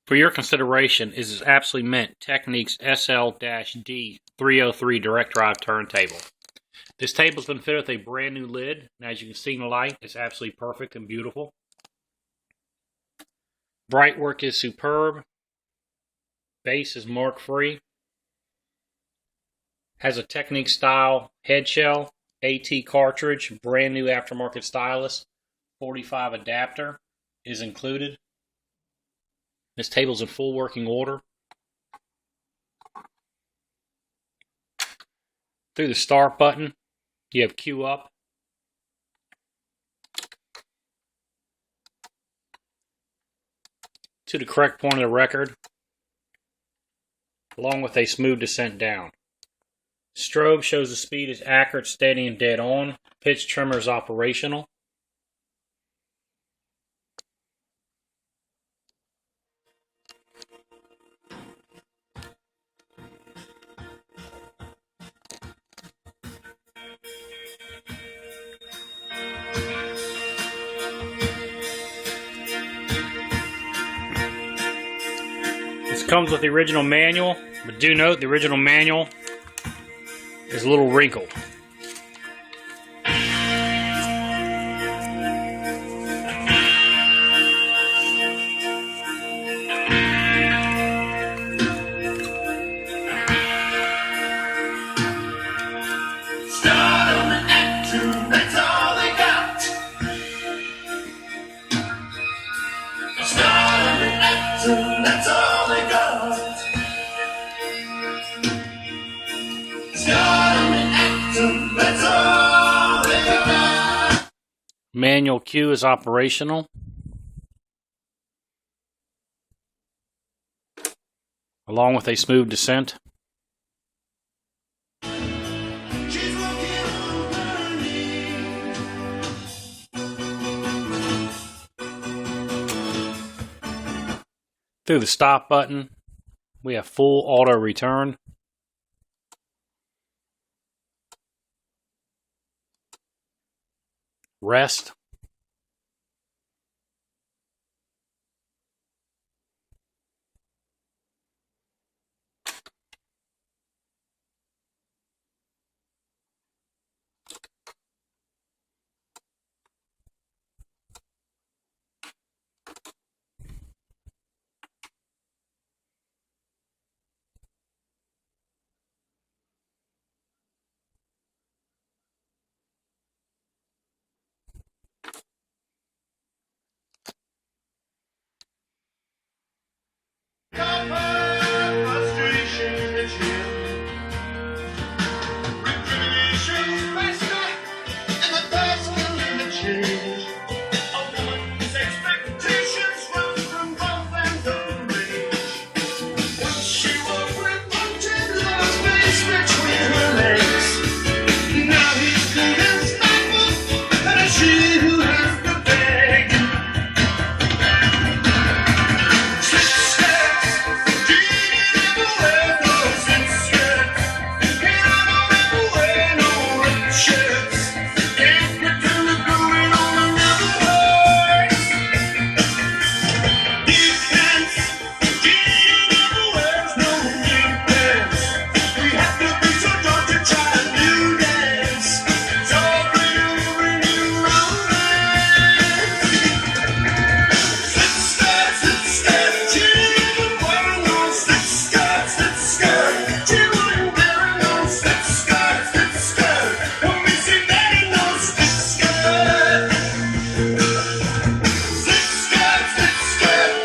For your consideration is absolutely mint Technics SL-D303 direct drive turntable. This table's been fitted with a brand new lid, and as you can see in the light, it's absolutely perfect and beautiful. Bright work is superb. Base is mark free. Has a Technics style head shell, AT cartridge, brand new aftermarket stylus, 45 adapter is included. This table's in full working order. Through the start button, you have Q up. To the correct point of the record, along with a smooth descent down. Strobe shows the speed is accurate, steady, and dead on. Pitch trimmer is operational. This comes with the original manual, but do note the original manual is a little wrinkled. That's all they got. That's all they got. Manual Q is operational. Along with a smooth descent. Through the stop button, we have full auto return. Rest.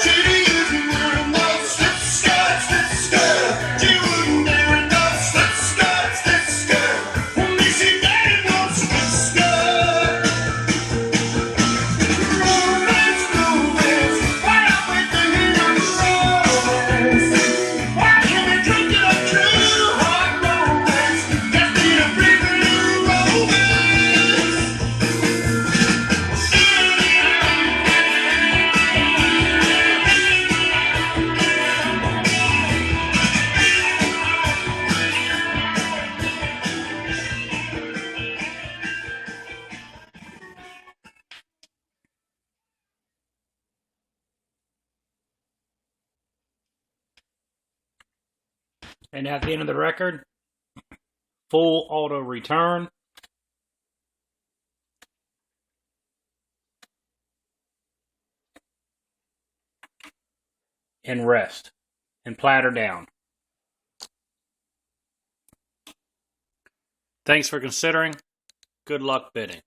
To And at the end of the record, full auto return. And rest. And platter down. Thanks for considering. Good luck bidding.